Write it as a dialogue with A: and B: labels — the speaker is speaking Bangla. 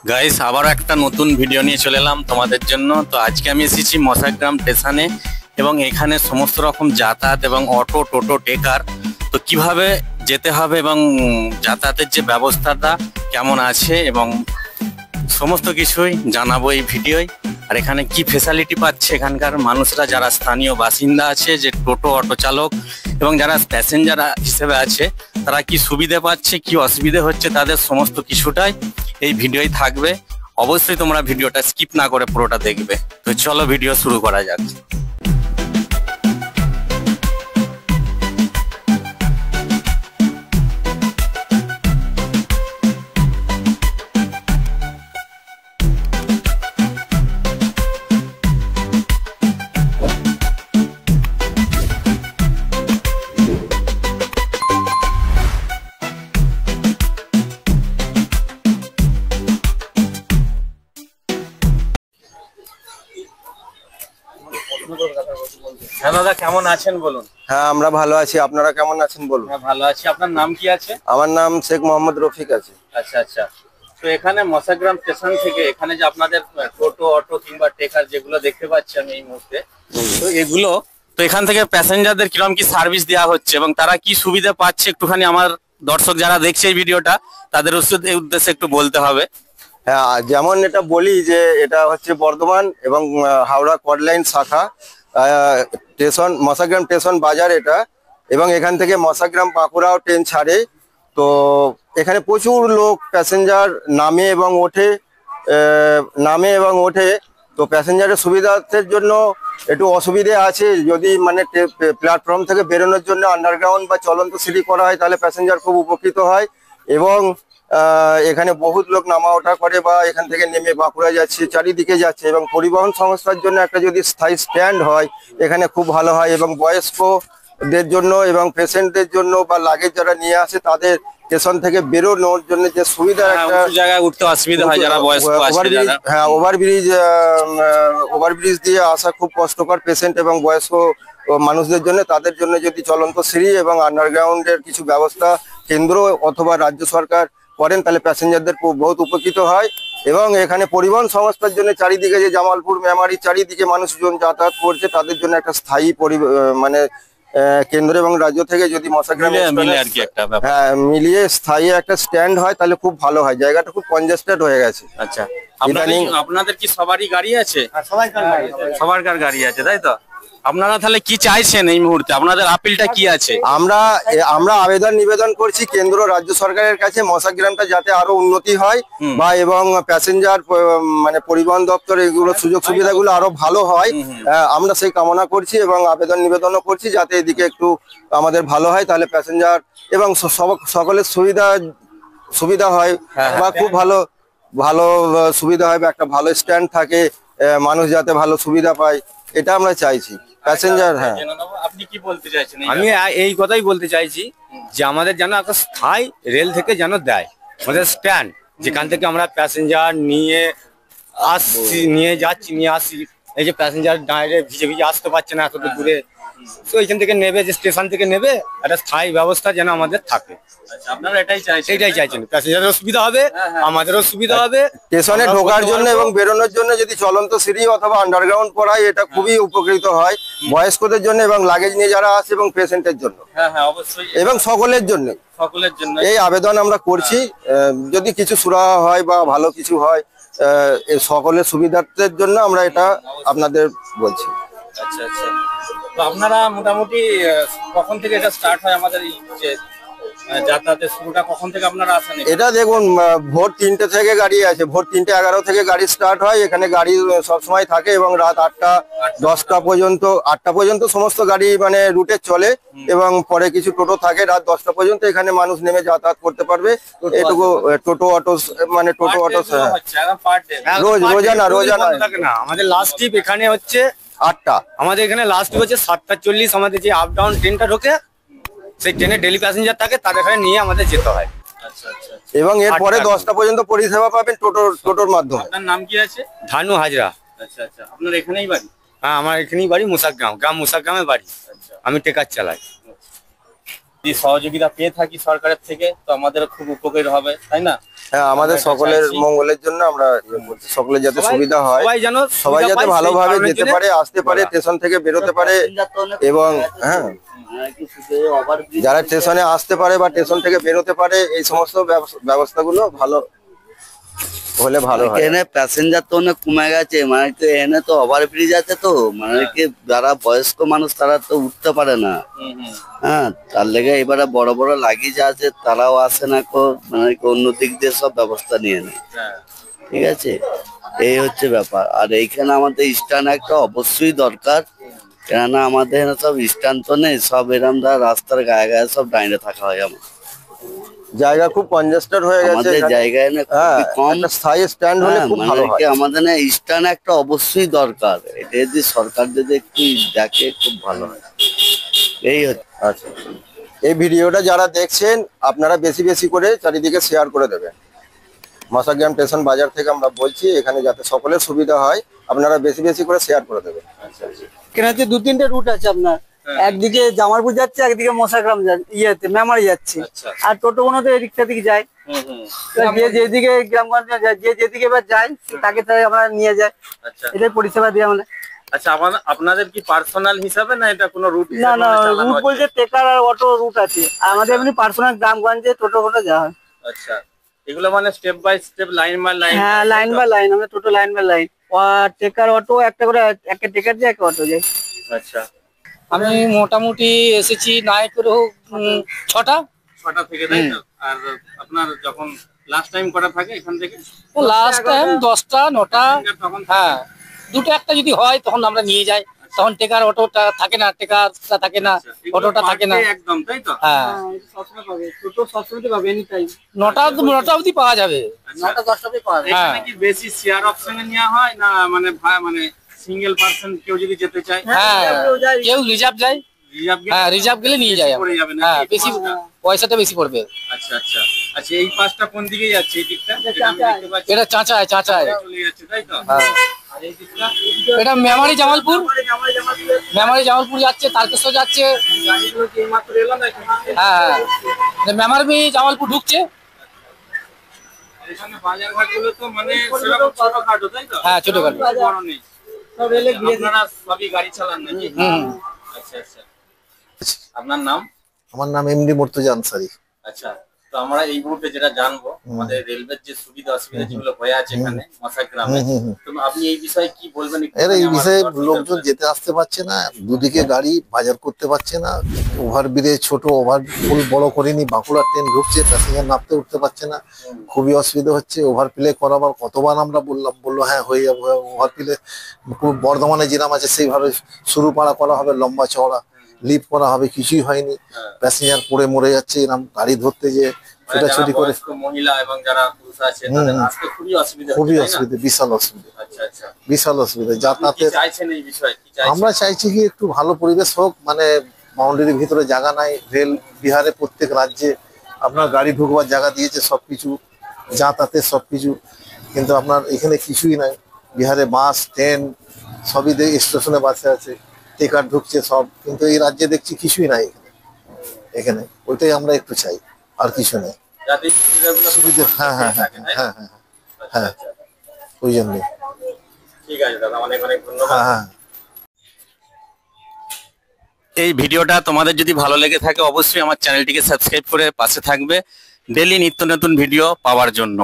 A: গাইস আবারও একটা নতুন ভিডিও নিয়ে চলে এলাম তোমাদের জন্য। তো আজকে আমি এসেছি মশাগ্রাম স্টেশনে এবং এখানে সমস্ত রকম যাতায়াত এবং অটো টোটো টেকার তো কিভাবে যেতে হবে এবং যাতায়াতের যে ব্যবস্থাটা কেমন আছে এবং সমস্ত কিছুই জানাবো এই ভিডিওয়। আর এখানে কি ফেসিলিটি পাচ্ছে এখানকার মানুষরা, যারা স্থানীয় বাসিন্দা আছে, যে টোটো অটো চালক এবং যারা প্যাসেঞ্জার হিসেবে আছে, তারা কি সুবিধা পাচ্ছে, কি অসুবিধা হচ্ছে, তাদের সমস্ত কিছুটাই এই ভিডিওয় থাকবে। অবশ্যই তোমরা ভিডিওটা স্কিপ না করে পুরোটা দেখবে। তো চলো ভিডিও শুরু করা যাক। হ্যাঁ দাদা, কেমন আছেন বলুন?
B: হ্যাঁ, আমরা ভালো আছি। আপনারা কেমন আছেন বলুন?
A: হ্যাঁ ভালো আছি। আপনার নাম কি আছে?
B: আমার নাম শেখ মোহাম্মদ রফিক আছে।
A: আচ্ছা আচ্ছা। তো এখানে মশাগ্রাম স্টেশন থেকে এখানে যে আপনাদের টোটো অটো কিংবা টেকার যেগুলো দেখতে পাচ্ছি আমি এই মুহূর্তে, তো এগুলো তো এখান থেকে প্যাসেঞ্জারদের কিরকম কি সার্ভিস দেওয়া হচ্ছে এবং তারা কি সুবিধা পাচ্ছে একটুখানি আমার দর্শক যারা দেখছে এই ভিডিওটা তাদের উদ্দেশ্যে একটু বলতে হবে।
B: হ্যাঁ, যেমন এটা বলি যে এটা হচ্ছে বর্ধমান এবং হাওড়া কডলাইন শাখা স্টেশন, মশাগ্রাম স্টেশন বাজার এটা। এবং এখান থেকে মশাগ্রাম বাঁকুড়াও ট্রেন ছাড়ে। তো এখানে প্রচুর লোক প্যাসেঞ্জার নামে এবং ওঠে। তো প্যাসেঞ্জারের সুবিধার্থের জন্য একটু অসুবিধে আছে। যদি মানে প্ল্যাটফর্ম থেকে বেরোনোর জন্য আন্ডারগ্রাউন্ড বা চলন্ত সিঁড়ি করা হয় তাহলে প্যাসেঞ্জার খুব উপকৃত হয়। এবং এখানে বহুত লোক নামা ওঠা করে বা এখান থেকে নেমে বাঁকুড়া যাচ্ছে, চারিদিকে যাচ্ছে। এবং পরিবহন সংস্থার জন্য একটা যদি স্থায়ী স্ট্যান্ড হয় এখানে খুব ভালো হয়। এবং বয়স্কদের জন্য এবং পেশেন্টদের জন্য বা লাগেজ যারা নিয়ে আসে তাদের স্টেশন থেকে বেরোনোর জন্য যে সুবিধা, একটা
A: জায়গায় উঠতে অসুবিধা হয় যারা বয়স্ক আছে।
B: হ্যাঁ, ওভারব্রিজ দিয়ে আসা খুব কষ্টকর পেশেন্ট এবং বয়স্ক মানুষদের জন্য। তাদের জন্য যদি চলন্ত সিঁড়ি এবং আন্ডারগ্রাউন্ডের কিছু ব্যবস্থা কেন্দ্র অথবা রাজ্য সরকার করেন তাহলে প্যাসেঞ্জারদের বহুত উপকৃত হয়। এবং এখানে পরিবহন সংস্থার জন্য চারিদিকে যে জামালপুর মেমারি চারিদিকে মানুষজন যাতায়াত করছে তাদের জন্য একটা স্থায়ী মানে কেন্দ্র এবং রাজ্য থেকে যদি মশাগ্রামে মিলিয়ে স্থায়ী একটা স্ট্যান্ড হয় তাহলে খুব ভালো হয়। জায়গাটা খুব কনজেস্টেড হয়ে গেছে।
A: আচ্ছা, আপনাদের কি সবারই গাড়ি আছে? সবার গাড়ি আছে, তাই তো? আপনারা তাহলে কি চাইছেন এই মুহূর্তে, আপনাদের আপিলটা কি আছে?
B: আমরা আবেদন নিবেদন করছি কেন্দ্র রাজ্য সরকারের কাছে মশাগ্রামটা যাতে আরো উন্নতি হয় বা এবং প্যাসেঞ্জার মানে পরিবহন দপ্তর এগুলো সুযোগ সুবিধাগুলো আরো ভালো হয়। আমরা সেই কামনা করছি এবং আবেদন নিবেদনও করছি যাতে এদিকে একটু আমাদের ভালো হয়, তাহলে প্যাসেঞ্জার এবং সকলের সুবিধা হয় বা খুব ভালো সুবিধা হয় বা একটা ভালো স্ট্যান্ড থাকে, মানুষ যাতে ভালো সুবিধা পায়, এটা আমরা চাইছি প্যাসেঞ্জার। হ্যাঁ,
A: আপনি কি বলতে চাইছেন?
C: আমি এই কথাই বলতে চাইছি যে আমাদের যেন একটা স্থায়ী রেল থেকে যেন দেয় আমাদের স্ট্যান্ড, যেখান থেকে আমরা প্যাসেঞ্জার নিয়ে আসি। এই যে প্যাসেঞ্জার ডাইরেক্ট ভিজে আসতে পারছে না এত দূরে, তো এইখান থেকে নেবে, যে স্টেশন থেকে নেবে, একটা স্থায়ী ব্যবস্থা যেন আমাদের থাকে।
A: আপনারা এটাই
C: চাইছেন প্যাসেঞ্জারেরও সুবিধা হবে, আমাদেরও সুবিধা হবে।
B: স্টেশনে ঢোকার জন্য এবং বেরোনোর জন্য যদি চলন্ত সিঁড়ি অথবা আন্ডারগ্রাউন্ড করা হয় এটা খুবই উপকৃত হয় বয়স্কদের জন্য এবং লাগেজ নিয়ে যারা আসে এবং পেশেন্টের জন্য এবং সকলের জন্য এই আবেদন আমরা করছি। যদি কিছু সুরাহা হয় বা ভালো কিছু হয় সকলের সুবিধার্থের জন্য আমরা এটা আপনাদের বলছি।
A: আচ্ছা আচ্ছা। তো আপনারা মোটামুটি কখন থেকে এটা স্টার্ট হয় আমাদের এই যে যাতায়াতের শুরুটা কখন থেকে আপনারা আসেন?
B: এটা দেখুন, ভোর 3টে থেকে গাড়ি আছে, ভোর 3:11 থেকে গাড়ি স্টার্ট হয়। এখানে গাড়ি সবসময় থাকে এবং রাত 8টা পর্যন্ত সমস্ত গাড়ি মানে রুটে চলে এবং পরে কিছু টোটো থাকে রাত 10টা পর্যন্ত। এখানে মানুষ নেমে যাতায়াত করতে পারবে। এটুকু টোটো অটো মানে টোটো অটো রোজানা
C: থাকে না। আমাদের লাস্ট ট্রিপ এখানে হচ্ছে
B: 8টা,
C: আমাদের এখানে লাস্ট হচ্ছে 7:40। আমাদের যে আপ ডাউন ট্রেনটা ঢোকে সেই ট্রেনে ডেলি প্যাসেঞ্জার থাকে, তাদের এখানে নিয়ে আমাদের যেতে হয়।
B: এবং এরপরে 10টা পর্যন্ত পরিষেবা পাবেন টোটোর মাধ্যমে।
A: আপনার নাম কি আছে?
C: ধানু হাজরা।
A: আচ্ছা আচ্ছা। আপনার এখানেই বাড়ি?
C: হ্যাঁ, আমার এখানেই বাড়ি, মুসাগ্রাম, গ্রাম মুসাগ্রামে বাড়ি। আমি টেকার চালাই।
A: যদি সহযোগিতা পেয়ে থাকি সরকারের থেকে তো আমাদের খুব উপকার হবে, তাই না?
B: হ্যাঁ, আমাদের
A: আমরা
B: সকলের
A: চাইছি।
B: মঙ্গলের জন্য আমরা ইয়ে করছি, সকলের যাতে সুবিধা হয়,
C: সবাই যেন
B: সবাই
C: সুবিধা
B: যাতে
C: পায়, সেই
B: ভালোভাবে
C: কারণের
B: যেতে
C: জন্য
B: পারে, আসতে পারে, স্টেশন থেকে বেরোতে পারে এবং হ্যাঁ যারা স্টেশনে আসতে পারে বা স্টেশন থেকে বেরোতে পারে, এই সমস্ত ব্যবস্থাগুলো ভালো হলে ভালো হয়।
D: এখানে প্যাসেঞ্জার তো অনেক কমে গেছে, মানে কি এখানে তো ওভারব্রিজ আছে, তো মানে কি যারা বয়স্ক মানুষ তারা তো উঠতে পারে না। হ্যাঁ, তার লেগে এবারে বড় বড় লাগেজ আছে, তারাও আসে না, মানে কি অন্য দিক দিয়ে সব ব্যবস্থা নিয়ে নেয়। ঠিক আছে, এই হচ্ছে ব্যাপার। আর এইখানে আমাদের স্ট্যান্ড একটা অবশ্যই দরকার, কেননা আমাদের এখানে সব স্ট্যান্ড তো নেই, সব এরকম রাস্তার গায়ে গায়ে সব দাঁড়িয়ে থাকা হয়। আমার
B: জায়গা খুব কনজেস্টেড হয়ে গেছে
D: আমাদের
B: এখানে।
D: জায়গায় না
B: হ্যাঁ,
D: খুবই কম।
B: একটা স্থায়ী স্ট্যান্ড হলে
D: হ্যাঁ,
B: খুব
D: মানে
B: ভালো
D: কি
B: হয়।
D: আমাদের না স্ট্যান্ড একটা অবশ্যই দরকার, এটা যদি সরকার যদি একটু দেখে খুব ভালো হয়। এই হচ্ছে।
B: আচ্ছা, এই ভিডিওটা যারা দেখছেন আপনারা বেশি বেশি করে চারিদিকে শেয়ার করে দেবেন। মশাগ্রাম স্টেশন বাজার থেকে আমরা বলছি, এখানে যাতে সকলের সুবিধা হয়, আপনারা বেশি বেশি করে শেয়ার করে দেবেন।
E: এখানে হচ্ছে 2-3টে রুট আছে আপনার, একদিকে জামালপুর যাচ্ছে, একদিকে মশাগ্রাম ইয়েতে মেমারি যাচ্ছে,
A: আচ্ছা।
E: আর টোটোগুলো তো এদিকটা দিকে যায়। যে যেদিকে গ্রামগঞ্জে যায়, যে যেদিকে এবার যায় তাকে তাই আমরা নিয়ে যাই,
A: আচ্ছা
E: এটাই পরিষেবা দিই আমরা।
A: আচ্ছা, আপনাদের কি পার্সোনাল হিসাবে না এটা কোনো রুট
E: না না, রুট বলতে টেকার আর অটো রুট আছে, আর আমাদের এমনি পার্সোনাল গ্রামগঞ্জে টোটো যাওয়া হয়।
A: আচ্ছা, এগুলো মানে step by step, line by line?
E: হ্যাঁ, লাইন বাই লাইন, আমরা টোটো লাইন বাই লাইন, টেকার অটো একটা করে, একটা টেকার যায়, একটা অটো যায়।
A: আচ্ছা,
F: আমি মোটামুটি এসেছি নাই করে হোক 6টা
A: 6টা থেকে, তাই তো? আর আপনার যখন লাস্ট টাইম করা থাকে এখান থেকে?
F: লাস্ট টাইম 10টা 9টা।
A: তখন
F: হ্যাঁ, দুটো একটা যদি হয় তখন আমরা নিয়ে যাই, তখন টেকার অটোটা থাকে না, টেকারটা থাকে না, অটোটা থাকে না।
A: একদম, তাই তো?
F: হ্যাঁ,
E: সবসময় পাবে, টোটো সবসময় পাবে, এনি টাইম।
F: 9টা অবধি পাওয়া যাবে।
E: 9টা 10টা অবধি পাওয়া যায়।
A: এখানে কি বেশি শেয়ার অপশনে নেওয়া হয় না মানে মানে সিঙ্গেল পারসন কেউ যদি যেতে চায়?
F: হ্যাঁ, কেউ রিজার্ভ যায়।
A: রিজার্ভ
F: হ্যাঁ, রিজার্ভ গেলে নিয়ে যাই আমরা।
A: পড়ে যাবে না?
F: হ্যাঁ, বেশি পয়সাটা বেশি পড়বে।
A: আচ্ছা আচ্ছা আচ্ছা, এই পাশটা কোন দিকে যাচ্ছে? এই দিকটা যেটা আমি দেখতে পাচ্ছি
F: এটা চাঁচায়
A: চলে যাচ্ছে, তাই তো?
F: হ্যাঁ,
A: আর এই দিকটা
F: এটা মেমারি জামালপুর যাচ্ছে, তারকেশ্বর যাচ্ছে।
A: গাড়িগুলো কি এইমাত্র এলো না?
F: হ্যাঁ, মেমারি জামালপুর ঢুকছে।
A: এখানে বাজার ঘাটগুলো তো মানে সেরকম ছোটখাটো, তাই তো?
F: হ্যাঁ, ছোটখাটো।
A: বড় নেই।
E: সব রেলে ঘিরে
A: আপনারা সবই গাড়ি চালান নাকি? আচ্ছা আচ্ছা, আপনার নাম?
G: আমার নাম এমডি মুর্তজা আনসারি।
A: আচ্ছা, তো আমরা এই মুহূর্তে যেটা জানবো আমাদের রেলওয়ের যে সুবিধা অসুবিধা যেগুলো হয়ে আছে এখানে মশাগ্রামে, তো আপনি এই বিষয়ে কি বলবেন একটু?
G: এর এই
A: আমার
G: বিষয়ে
A: দর্শকদের
G: লোকজন যেতে আসতে পারছে না, দুদিকে গাড়ি বাজার করতে পারছে না, ওভারব্রিজ ছোট ওভারপুল বড় করেনি, বাঁকুড়া ট্রেন ঢুকছে, প্যাসেঞ্জার নামতে উঠতে পারছে না, খুবই অসুবিধা হচ্ছে। ওভারপ্লে করাবার কতবার আমরা বললো হ্যাঁ হয়ে যাবে, ওভারপ্লে বর্ধমানে যেরাম আছে সেইভাবে শুরু পাড়া করা হবে, লম্বা চওড়া লিফট করা হবে, কিছুই হয়নি। প্যাসেঞ্জার পড়ে মরে যাচ্ছে, এরকম গাড়ি ধরতে যে
A: মানে
G: ছোটাছুটি
A: যারা
G: করে
A: বয়স্ক মহিলা এবং যারা পুরুষ আছে তাদের আসতে খুবই অসুবিধা হচ্ছে,
G: খুবই
A: তাই না?
G: অসুবিধা, বিশাল অসুবিধা,
A: আচ্ছা আচ্ছা,
G: বিশাল অসুবিধা
A: আপনি কি
G: যাতায়াতের।
A: চাইছেন এই বিষয়ে? কি চাইছেন?
G: আমরা চাইছি কি একটু ভালো পরিবেশ হোক, মানে বাউন্ডারির ভিতরে জায়গা নাই, রেল বিহারে প্রত্যেক রাজ্যে আপনার গাড়ি ঢুকবার জায়গা দিয়েছে, সবকিছু যাতায়াতের সবকিছু, কিন্তু আপনার এখানে কিছুই নাই। বিহারে বাস ট্রেন সবই স্টেশনে বাসে আছে, টেকার ঢুকছে সব, কিন্তু এই রাজ্যে দেখছি কিছুই নাই এখানে। ওইটাই আমরা একটু চাই, আর কিছু নেই।
A: যাতে সুবিধাগুলো
G: সুবিধা, হ্যাঁ হ্যাঁ হ্যাঁ
A: থাকে, তাই না?
G: হ্যাঁ হ্যাঁ
A: আচ্ছা,
G: হ্যাঁ,
A: আচ্ছা।
G: ওই জন্যই।
A: ঠিক আছে দাদা, অনেক অনেক ধন্যবাদ।
G: হ্যাঁ হ্যাঁ।
A: এই ভিডিওটা তোমাদের যদি ভালো লেগে থাকে অবশ্যই আমার চ্যানেলটিকে সাবস্ক্রাইব করে পাশে থাকবে ডেইলি নিত্য নতুন ভিডিও পাওয়ার জন্য।